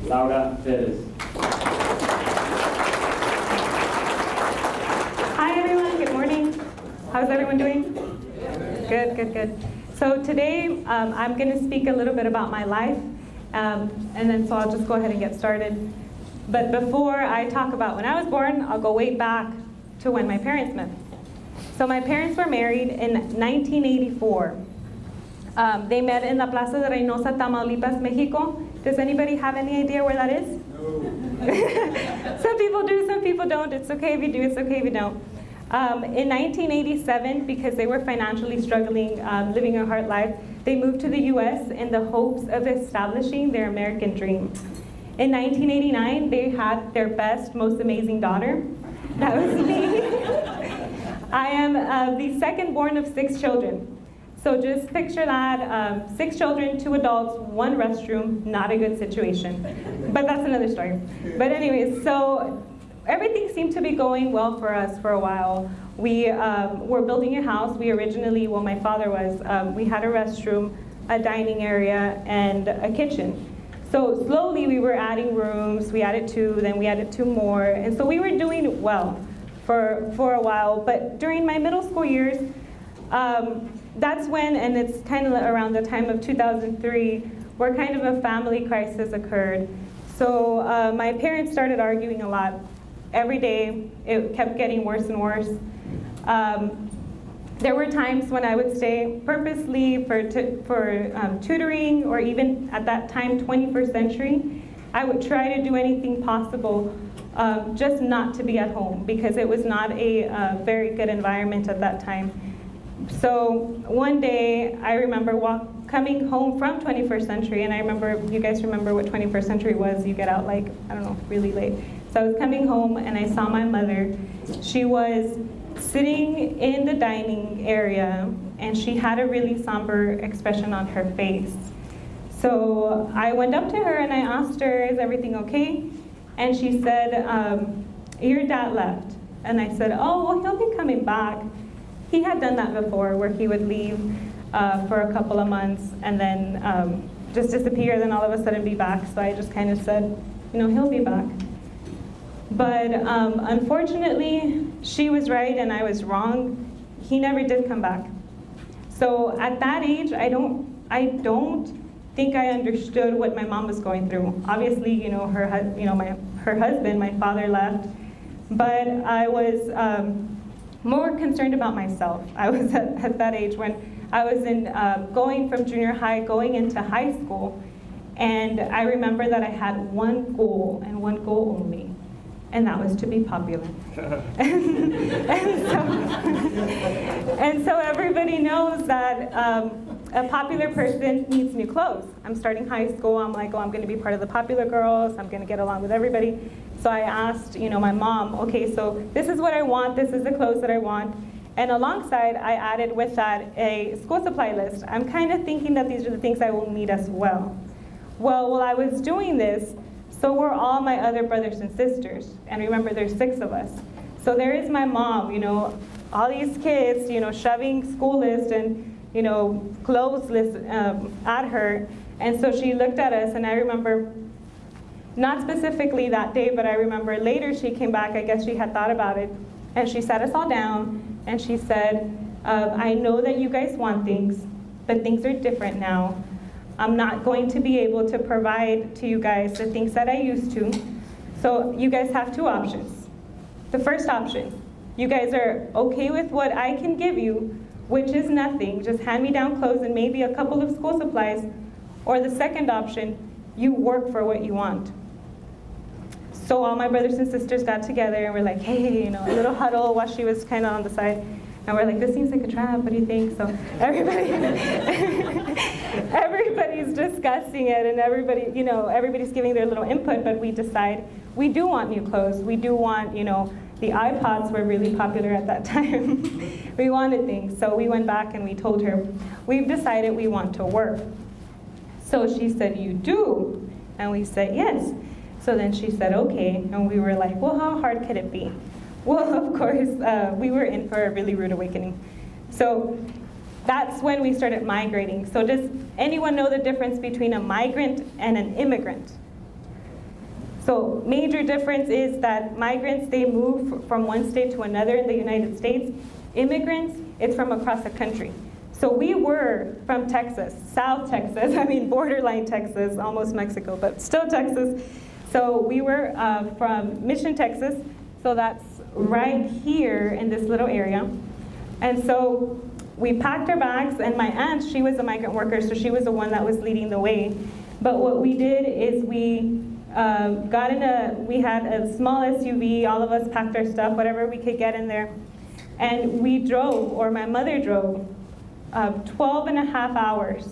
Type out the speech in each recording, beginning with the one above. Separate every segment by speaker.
Speaker 1: Perez.
Speaker 2: Hi everyone, good morning. How's everyone doing? Good, good, good. So today I'm going to speak a little bit about my life, and then so I'll just go ahead and get started. But before I talk about when I was born, I'll go way back to when my parents met. So my parents were married in 1984. They met in La Plaza de Reynosa, Tamaulipas, Mexico. Does anybody have any idea where that is? No. Some people do, some people don't. It's okay if you do, it's okay if you don't. In 1987, because they were financially struggling, living a hard life, they moved to the US in the hopes of establishing their American dream. In 1989, they had their best, most amazing daughter. That was me. I am the second born of 6 children. So just picture that, 6 children, 2 adults, 1 restroom, not a good situation. But that's another story. But anyways, so everything seemed to be going well for us for a while. We were building a house. We originally, well, my father was, we had a restroom, a dining area, and a kitchen. So slowly we were adding rooms. We added 2, then we added 2 more. And so we were doing well for a while. But during my middle school years, that's when, and it's kind of around the time of 2003, where kind of a family crisis occurred. So my parents started arguing a lot. Every day, it kept getting worse and worse. There were times when I would stay purposely for tutoring, or even at that time, 21st century. I would try to do anything possible just not to be at home, because it was not a very good environment at that time. So one day, I remember coming home from 21st century, and I remember, you guys remember what 21st century was, you get out like, I don't know, really late. So I was coming home and I saw my mother. She was sitting in the dining area and she had a really somber expression on her face. So I went up to her and I asked her, is everything okay? And she said, your dad left. And I said, oh, well, he'll be coming back. He had done that before, where he would leave for a couple of months and then just disappear, then all of a sudden be back. So I just kind of said, you know, he'll be back. But unfortunately, she was right and I was wrong. He never did come back. So at that age, I don't think I understood what my mom was going through. Obviously, you know, her husband, my father, left, but I was more concerned about myself. I was at that age when I was going from junior high, going into high school, and I remember that I had one goal and one goal only, and that was to be popular. and so everybody knows that a popular person needs new clothes. I'm starting high school, I'm like, oh, I'm gonna be part of the popular girls, I'm gonna get along with everybody. So I asked, you know, my mom, okay, so this is what I want, this is the clothes that I want. And alongside, I added with that a school supply list. I'm kind of thinking that these are the things I will need as well. Well, while I was doing this, so were all my other brothers and sisters. And remember, there's 6 of us. So there is my mom, you know, all these kids, you know, shoving school list and, you know, clothes list at her. And so she looked at us, and I remember, not specifically that day, but I remember later she came back, I guess she had thought about it, and she sat us all down, and she said, I know that you guys want things, but things are different now. I'm not going to be able to provide to you guys the things that I used to, so you guys have 2 options. The first option, you guys are okay with what I can give you, which is nothing, just hand-me-down clothes and maybe a couple of school supplies, or the second option, you work for what you want. So all my brothers and sisters got together and we're like, hey, you know, a little huddle while she was kind of on the side. And we're like, this seems like a trap, what do you think? So everybody's discussing it, and everybody, you know, everybody's giving their little input, but we decide we do want new clothes. We do want, you know, the iPods were really popular at that time. We wanted things. So we went back and we told her, we've decided we want to work. So she said, you do? And we said, yes. So then she said, okay. And we were like, well, how hard could it be? Well, of course, we were in for a really rude awakening. So that's when we started migrating. So does anyone know the difference between a migrant and an immigrant? So major difference is that migrants, they move from one state to another in the United States. Immigrants, it's from across the country. So we were from Texas, South Texas, I mean borderline Texas, almost Mexico, but still Texas. So we were from Mission, Texas, so that's right here in this little area. And so we packed our bags, and my aunt, she was a migrant worker, so she was the one that was leading the way. But what we did is we we had a small SUV, all of us packed our stuff, whatever we could get in there, and we drove, or my mother drove, 12 and a half hours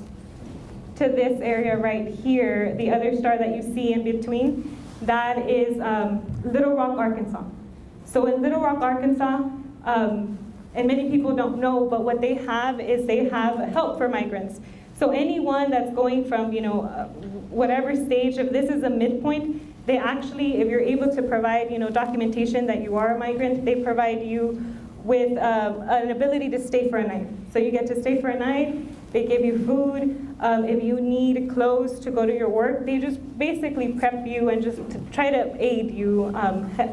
Speaker 2: to this area right here. The other star that you see in between, that is Little Rock, Arkansas. So in Little Rock, Arkansas, and many people don't know, but what they have is they have help for migrants. So anyone that's going from, whatever stage, if this is a midpoint, they actually, if you're able to provide, documentation that you are a migrant, they provide you with an ability to stay for a night. So you get to stay for a night, they give you food, if you need clothes to go to your work, they just basically prep you and just to try to aid you,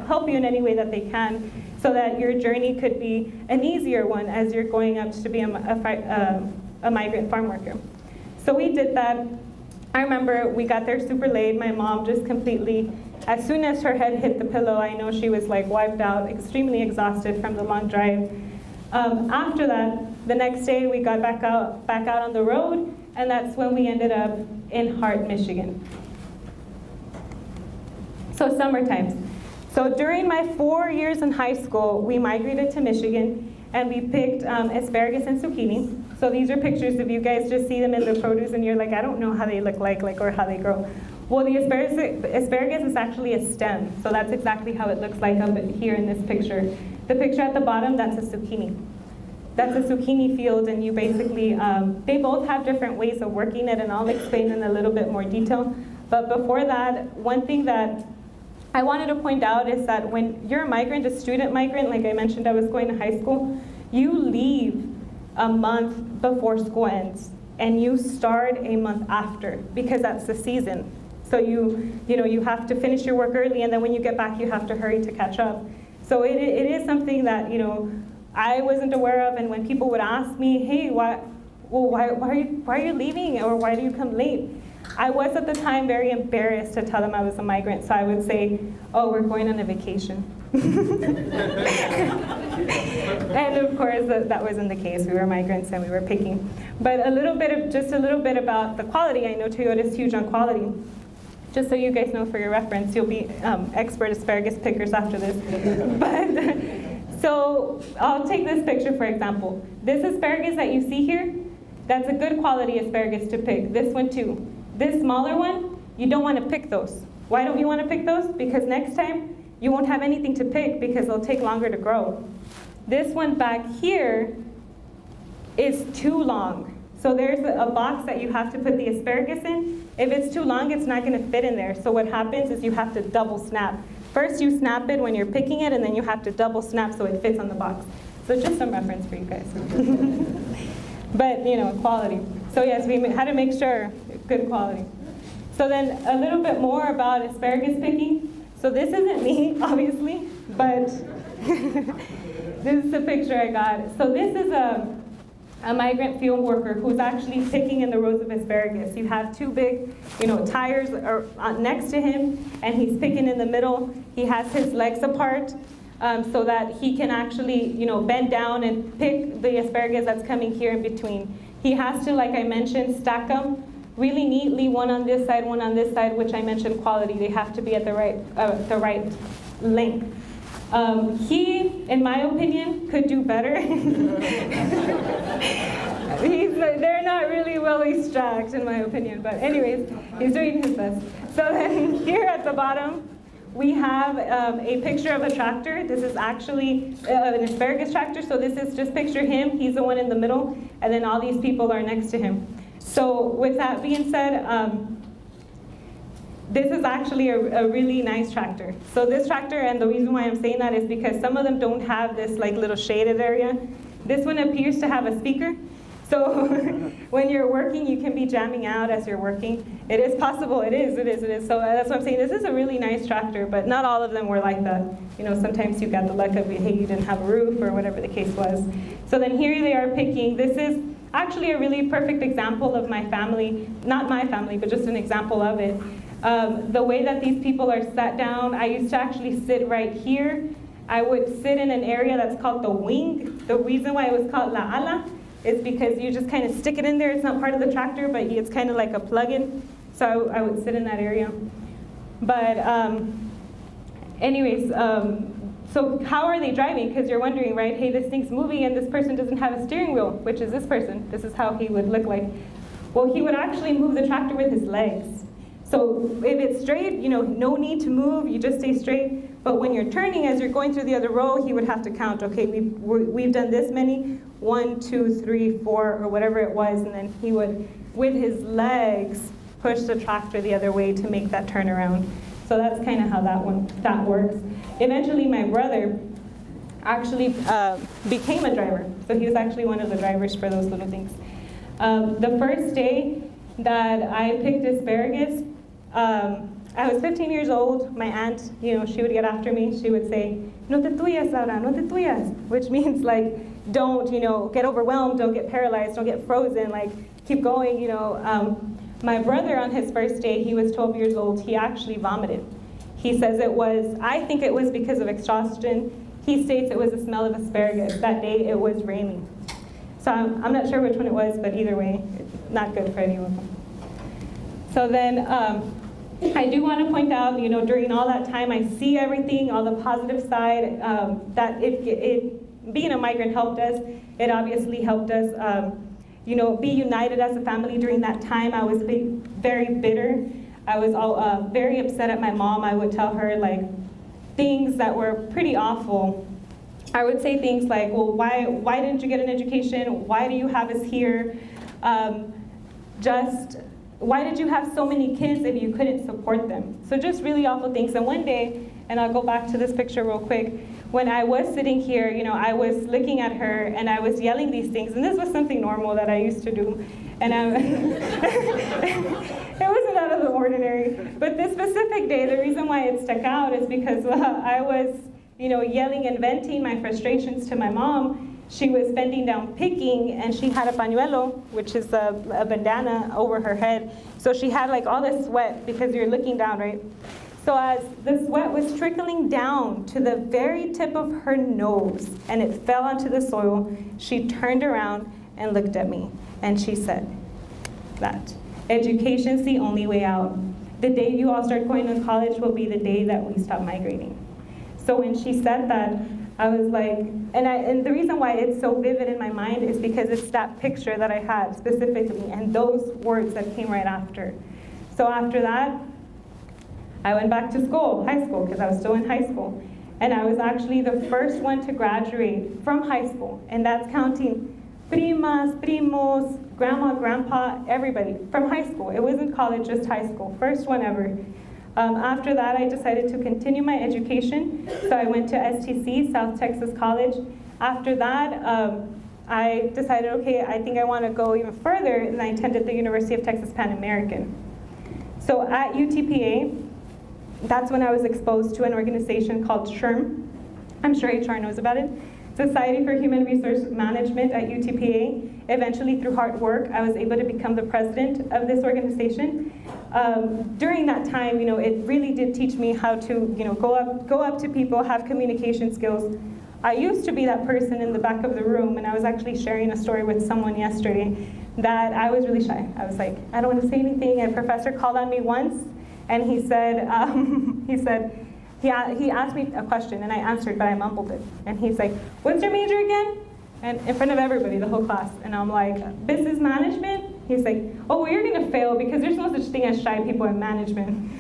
Speaker 2: help you in any way that they can, so that your journey could be an easier one as you're going up to be a migrant farm worker. So we did that. I remember we got there super late. My mom just completely, as soon as her head hit the pillow, I know she was like wiped out, extremely exhausted from the long drive. After that, the next day we got back out on the road, and that's when we ended up in Hart, Michigan. So summer times. So during my 4 years in high school, we migrated to Michigan, and we picked asparagus and zucchini. So these are pictures if you guys just see them in the produce and you're like, I don't know how they look like or how they grow. Well, the asparagus is actually a stem. So that's exactly how it looks like up here in this picture. The picture at the bottom, that's a zucchini. That's a zucchini field, and you basically, they both have different ways of working it, and I'll explain in a little bit more detail. But before that, one thing that I wanted to point out is that when you're a migrant, a student migrant, like I mentioned, I was going to high school, you leave a month before school ends, and you start a month after, because that's the season. So you have to finish your work early, and then when you get back, you have to hurry to catch up. So it is something that I wasn't aware of, and when people would ask me, hey, why are you leaving, or why do you come late? I was at the time very embarrassed to tell them I was a migrant, so I would say, oh, we're going on a vacation. And of course, that wasn't the case. We were migrants and we were picking. But just a little bit about the quality. I know Toyota is huge on quality. Just so you guys know for your reference, you'll be expert asparagus pickers after this. But so I'll take this picture for example. This asparagus that you see here, that's a good quality asparagus to pick. This one too. This smaller one, you don't want to pick those. Why don't you want to pick those? Because next time you won't have anything to pick because it'll take longer to grow. This one back here is too long. So there's a box that you have to put the asparagus in. If it's too long, it's not going to fit in there. So what happens is you have to double snap. First you snap it when you're picking it, and then you have to double snap so it fits on the box. So just some reference for you guys. But quality. So yes, we had to make sure good quality. So then a little bit more about asparagus picking. So this isn't me, obviously, but this is the picture I got. So this is a migrant field worker who's actually picking in the rows of asparagus. You have two big, tires next to him, and he's picking in the middle. He has his legs apart so that he can actually, bend down and pick the asparagus that's coming here in between. He has to, like I mentioned, stack them really neatly, one on this side, one on this side, which I mentioned quality. They have to be at the right length. He, in my opinion, could do better. They're not really well stacked, in my opinion, but anyways, he's doing his best. So then here at the bottom, we have a picture of a tractor. This is actually an asparagus tractor, so this is just picture him. He's the one in the middle, and then all these people are next to him. So with that being said, this is actually a really nice tractor. So this tractor, and the reason why I'm saying that is because some of them don't have this little shaded area. This one appears to have a speaker. So when you're working, you can be jamming out as you're working. It is possible, it is. So that's what I'm saying. This is a really nice tractor, but not all of them were like that. You know, sometimes you got the luck of, hey, you didn't have a roof or whatever the case was. So then here they are picking. This is actually a really perfect example of my family, not my family, but just an example of it. The way that these people are sat down, I used to actually sit right here. I would sit in an area that's called the wing. The reason why it was called la ala is because you just kind of stick it in there. It's not part of the tractor, but it's kind of like a plug-in. So I would sit in that area. But anyways, so how are they driving? Because you're wondering, right, hey, this thing's moving and this person doesn't have a steering wheel, which is this person. This is how he would look like. Well, he would actually move the tractor with his legs. So if it's straight, you know, no need to move, you just stay straight. But when you're turning, as you're going through the other row, he would have to count, okay, we've done this many, 1, 2, 3, 4, or whatever it was, and then he would, with his legs, push the tractor the other way to make that turnaround. So that's kind of how that works. Eventually, my brother actually became a driver. So he was actually one of the drivers for those little things. The first day that I picked asparagus, I was 15 years old. My aunt, you know, she would get after me. She would say, "No te tuyas, Laura, no te tuyas," which means like, don't, you know, get overwhelmed, don't get paralyzed, don't get frozen, like, keep going, you know. My brother on his first day, he was 12 years old, he actually vomited. He says it was, I think it was because of exhaustion. He states it was the smell of asparagus. That day it was raining. So I'm not sure which one it was, but either way, not good for any of them. So then, I do want to point out, you know, during all that time, I see everything, all the positive side, that being a migrant helped us. It obviously helped us, you know, be united as a family during that time. I was very bitter. I was all, very upset at my mom. I would tell her, like, things that were pretty awful. I would say things like, well, why didn't you get an education? Why do you have us here? Why did you have so many kids if you couldn't support them? So just really awful things. And one day, and I'll go back to this picture real quick, when I was sitting here, you know, I was looking at her and I was yelling these things, and this was something normal that I used to do. And it wasn't out of the ordinary. But this specific day, the reason why it stuck out is because I was, you know, yelling and venting my frustrations to my mom. She was bending down picking, and she had a pañuelo, which is a bandana over her head. So she had like all this sweat because you're looking down, right? So as the sweat was trickling down to the very tip of her nose, and it fell onto the soil, she turned around and looked at me, and she said that education's the only way out. The day you all start going to college will be the day that we stop migrating. So when she said that, I was like, and the reason why it's so vivid in my mind is because it's that picture that I had specifically, and those words that came right after. So after that, I went back to school, high school, because I was still in high school. And I was actually the first one to graduate from high school, and that's counting primas, primos, grandma, grandpa, everybody from high school. It wasn't college, just high school, first one ever. After that, I decided to continue my education, so I went to STC, South Texas College. After that, I decided, okay, I think I want to go even further, and I attended the University of Texas Pan American. So at UTPA, that's when I was exposed to an organization called SHRM. I'm sure HR knows about it. Society for Human Resource Management at UTPA. Eventually, through hard work, I was able to become the president of this organization. During that time, you know, it really did teach me how to, you know, go up to people, have communication skills. I used to be that person in the back of the room, and I was actually sharing a story with someone yesterday that I was really shy. I was like, I don't want to say anything. And a professor called on me once, and he said, he asked me a question, and I answered, but I mumbled it. And he's like, what's your major again? And in front of everybody, the whole class. And I'm like, business management? He's like, oh, well, you're going to fail because there's no such thing as shy people in management.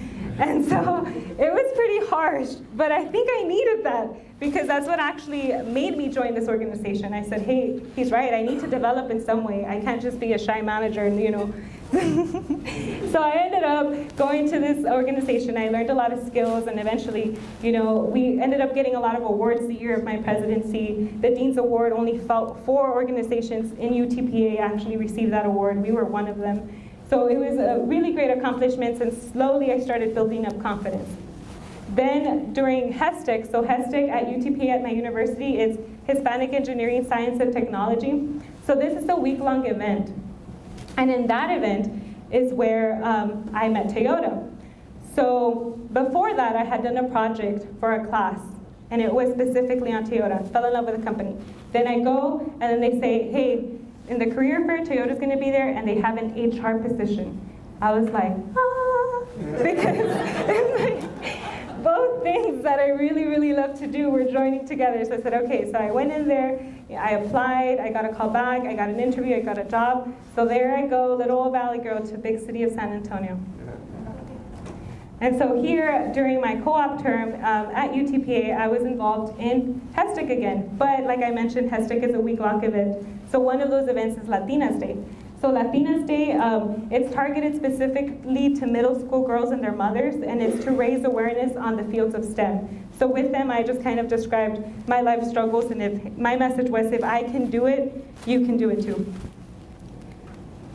Speaker 2: And so it was pretty harsh, but I think I needed that because that's what actually made me join this organization. I said, hey, he's right, I need to develop in some way. I can't just be a shy manager and, you know, So I ended up going to this organization. I learned a lot of skills, and eventually, we ended up getting a lot of awards the year of my presidency. The Dean's Award, only 4 organizations in UTPA actually received that award. We were one of them. So it was a really great accomplishment, and slowly I started building up confidence. Then during HESTEC, so HESTEC at UTPA at my university is Hispanic Engineering, Science, and Technology. So this is a week-long event. And in that event is where I met Toyota. So before that, I had done a project for a class, and it was specifically on Toyota. Fell in love with the company. Then I go, and then they say, hey, in the career fair, Toyota's gonna be there, and they have an HR position. I was like, ah, because it's like, both things that I really, really love to do were joining together. So I said, okay, so I went in there, I applied, I got a call back, I got an interview, I got a job. So there I go, little old valley girl to big city of San Antonio. And so here, during my co-op term at UTPA, I was involved in HESTEC again. But like I mentioned, HESTEC is a week-long event. So one of those events is Latinas Day. So Latinas Day, it's targeted specifically to middle school girls and their mothers, and it's to raise awareness on the fields of STEM. So with them, I just kind of described my life struggles, and if my message was, if I can do it, you can do it too.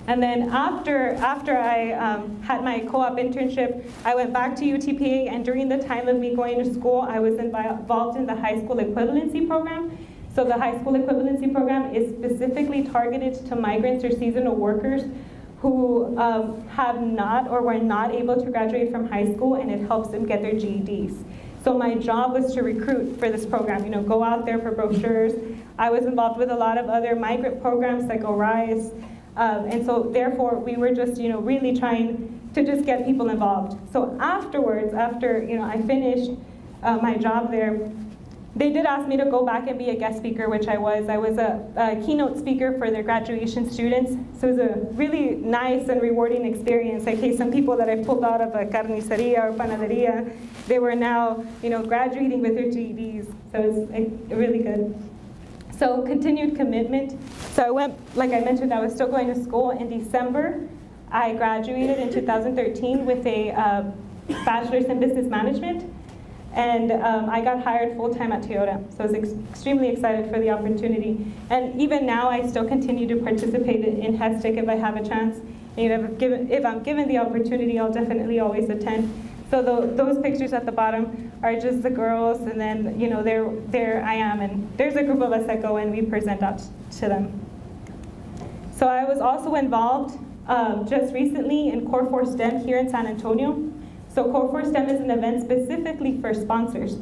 Speaker 2: And then after I had my co-op internship, I went back to UTPA, and during the time of me going to school, I was involved in the high school equivalency program. So the high school equivalency program is specifically targeted to migrants or seasonal workers who have not or were not able to graduate from high school, and it helps them get their GEDs. So my job was to recruit for this program, go out there for brochures. I was involved with a lot of other migrant programs like ORISE, and so therefore we were just really trying to just get people involved. So afterwards, after I finished my job there, they did ask me to go back and be a guest speaker, which I was. I was a keynote speaker for their graduation students. So it was a really nice and rewarding experience. I case some people that I pulled out of a carniceria or panaderia, they were now graduating with their GEDs. So it was really good. So continued commitment. So I went, like I mentioned, I was still going to school. In December, I graduated in 2013 with a bachelor's in business management. And I got hired full-time at Toyota, so I was extremely excited for the opportunity. And even now, I still continue to participate in HESTEC if I have a chance. And if I'm given the opportunity, I'll definitely always attend. So those pictures at the bottom are just the girls, and then there I am, and there's a group of us that go and we present out to them. So I was also involved just recently in Core 4 STEM here in San Antonio. So Core 4 STEM is an event specifically for sponsors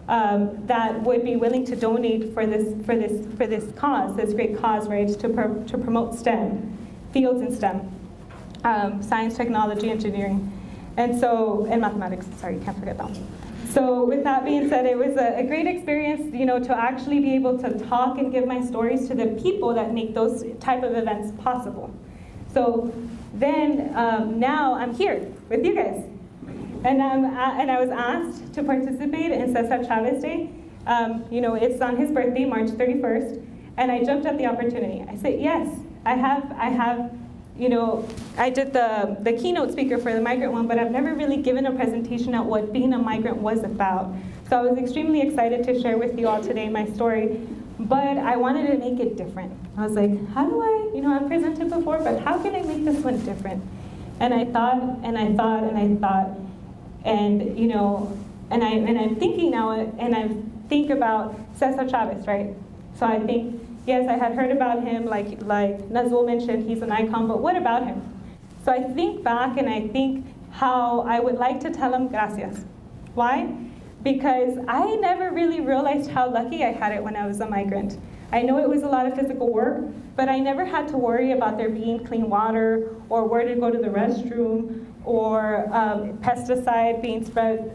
Speaker 2: that would be willing to donate for this cause, this great cause, right, to promote STEM, fields in STEM, science, technology, engineering, and mathematics. Sorry, can't forget that. So with that being said, it was a great experience, to actually be able to talk and give my stories to the people that make those type of events possible. So then now I'm here with you guys. And I was asked to participate in Cesar Chavez Day. It's on his birthday, March 31st, and I jumped at the opportunity. I said, yes, I have, I did the keynote speaker for the migrant one, but I've never really given a presentation at what being a migrant was about. So I was extremely excited to share with you all today my story, but I wanted to make it different. I was like, how do I, I've presented before, but how can I make this one different? And I thought, and I thought, and I thought, and I'm thinking now, and I think about Cesar Chavez, right? So I think, yes, I had heard about him, like Nazul mentioned, he's an icon, but what about him? So I think back and I think how I would like to tell him gracias. Why? Because I never really realized how lucky I had it when I was a migrant. I know it was a lot of physical work, but I never had to worry about there being clean water or where to go to the restroom or pesticide being spread,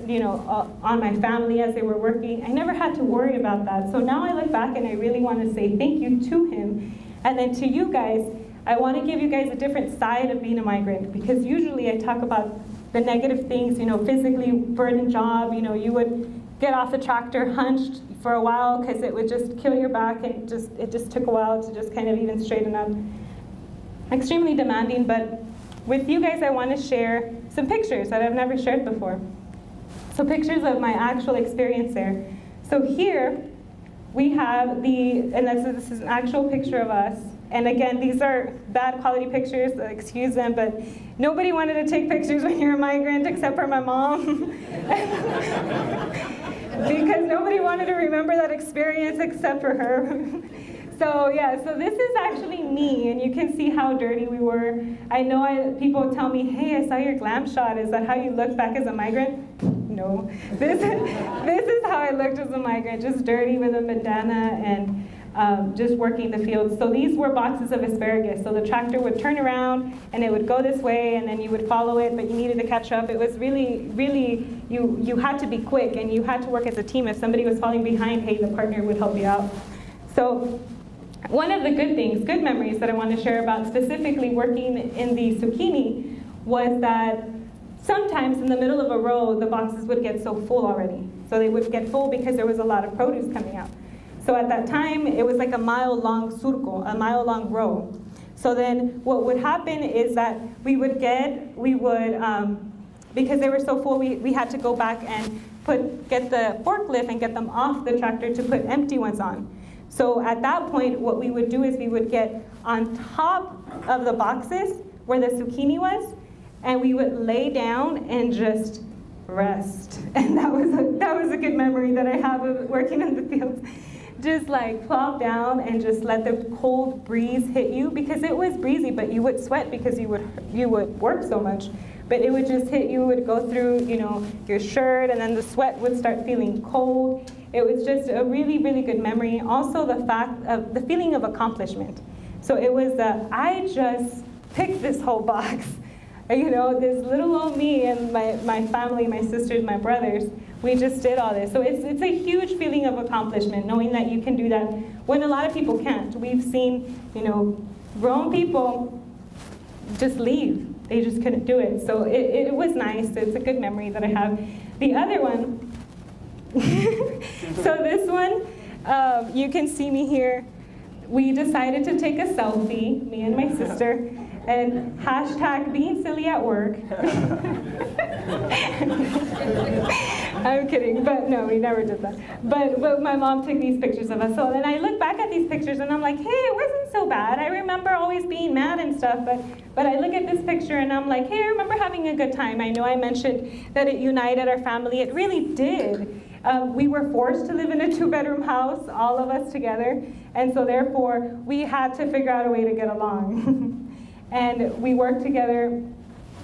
Speaker 2: on my family as they were working. I never had to worry about that. So now I look back and I really want to say thank you to him. And then to you guys, I want to give you guys a different side of being a migrant, because usually I talk about the negative things, physically burden job, you would get off the tractor hunched for a while because it would just kill your back, and it just took a while to just kind of even straighten up. Extremely demanding, but with you guys, I want to share some pictures that I've never shared before. So pictures of my actual experience there. So here we have this is an actual picture of us. And again, these are bad quality pictures, so excuse them, but nobody wanted to take pictures when you're a migrant except for my mom. Because nobody wanted to remember that experience except for her. So yeah, so this is actually me, and you can see how dirty we were. I know people tell me, hey, I saw your glam shot. Is that how you look back as a migrant? No. This is how I looked as a migrant, just dirty with a bandana and just working the fields. So these were boxes of asparagus. So the tractor would turn around and it would go this way, and then you would follow it, but you needed to catch up. It was really, really, you had to be quick, and you had to work as a team. If somebody was falling behind, hey, the partner would help you out. So one of the good memories that I want to share about specifically working in the zucchini was that sometimes in the middle of a row, the boxes would get so full already. So they would get full because there was a lot of produce coming out. So at that time, it was like a mile-long surco, a mile-long row. So then what would happen is that because they were so full, we had to go back and get the forklift and get them off the tractor to put empty ones on. So at that point, what we would do is we would get on top of the boxes where the zucchini was, and we would lay down and just rest. And that was a good memory that I have of working in the fields. Just like plop down and just let the cold breeze hit you, because it was breezy, but you would sweat because you would work so much. But it would just hit you, it would go through, your shirt, and then the sweat would start feeling cold. It was just a really, really good memory. Also the fact of the feeling of accomplishment. So it was I just picked this whole box. This little old me and my family, my sisters, my brothers, we just did all this. So it's a huge feeling of accomplishment, knowing that you can do that when a lot of people can't. We've seen, grown people just leave. They just couldn't do it. So it was nice. It's a good memory that I have. The other one, so this one, you can see me here. We decided to take a selfie, me and my sister, and hashtag being silly at work. I'm kidding, but no, we never did that. But my mom took these pictures of us. So then I look back at these pictures and I'm like, hey, it wasn't so bad. I remember always being mad and stuff, but I look at this picture and I'm like, hey, I remember having a good time. I know I mentioned that it united our family. It really did. We were forced to live in a 2-bedroom house, all of us together, and so therefore we had to figure out a way to get along. And we worked together,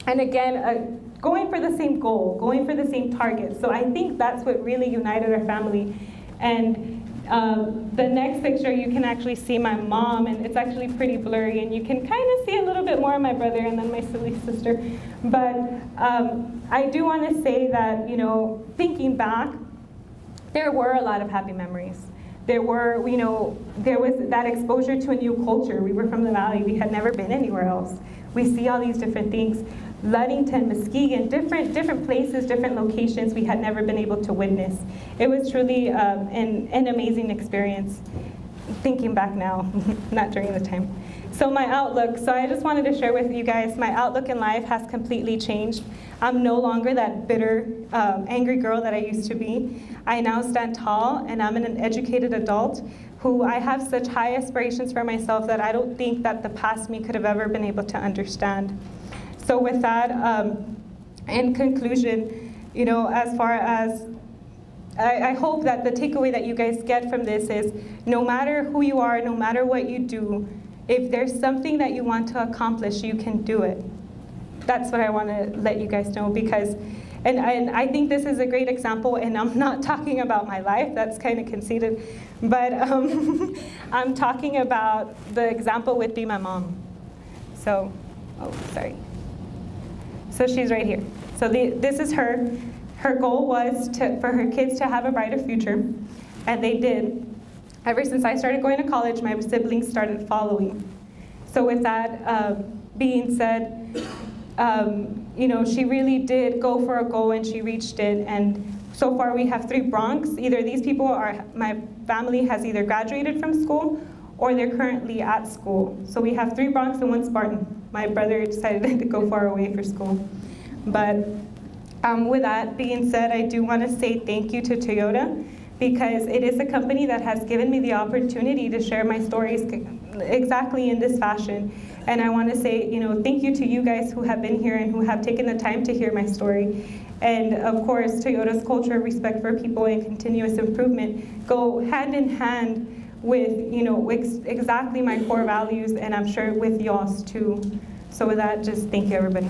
Speaker 2: and again, going for the same goal, going for the same target. So I think that's what really united our family. And the next picture, you can actually see my mom, and it's actually pretty blurry, and you can kind of see a little bit more of my brother and then my silly sister. But I do want to say that, thinking back, there were a lot of happy memories. There was that exposure to a new culture. We were from the valley. We had never been anywhere else. We see all these different things. Ludington, Muskegon, different places, different locations we had never been able to witness. It was truly an amazing experience, thinking back now, not during the time. So my outlook, so I just wanted to share with you guys, my outlook in life has completely changed. I'm no longer that bitter, angry girl that I used to be. I now stand tall, and I'm an educated adult who I have such high aspirations for myself that I don't think that the past me could have ever been able to understand. So with that, in conclusion, as far as, I hope that the takeaway that you guys get from this is, no matter who you are, no matter what you do, if there's something that you want to accomplish, you can do it. That's what I want to let you guys know, because, and I think this is a great example, and I'm not talking about my life, that's kind of conceited, but I'm talking about the example would be my mom. So, sorry. So she's right here. So this is her. Her goal was for her kids to have a brighter future, and they did. Ever since I started going to college, my siblings started following. So with that being said, she really did go for a goal, and she reached it. And so far we have 3 Bronx. Either these people my family has either graduated from school or they're currently at school. So we have 3 Bronx and 1 Spartan. my brother decided to go far away for school. But with that being said, I do want to say thank you to Toyota, because it is a company that has given me the opportunity to share my stories exactly in this fashion. And I want to say, thank you to you guys who have been here and who have taken the time to hear my story. And of course, Toyota's culture, respect for people, and continuous improvement go hand in hand with, exactly my core values, and I'm sure with y'all's too. So with that, just thank you, everybody.